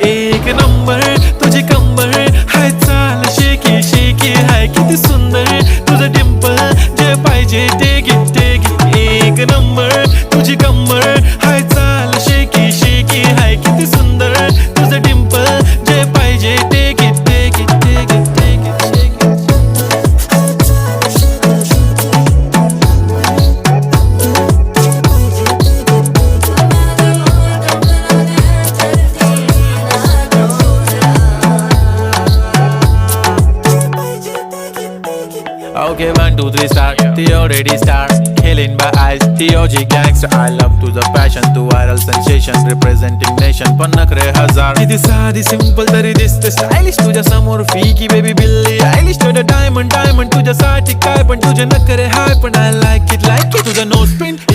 एक नंबर तुझी कंबर हाय चाल शेकी शेकी हाय किती सुंदर तुझं डिंपल जे पाहिजे ते घे एक नंबर तुझी कंबर हाय चाल शेकी शेकी हाय किती सुंदर तुझं डिंपल जे पाहिजे ते घे Okay, 1, 2, 3 start. The already start. Killing by eyes. The OG gangster. I love to the passion, to viral sensation, representing nation. पण नखरे हजार. किती साधी simple तरी दिसते stylish तुझ्या समोर फीकी baby बिल्ली आयलिश तुझं diamond तुझ्यासाठी काय पण तुझे नखरे हाय पण I like it तुझं nose print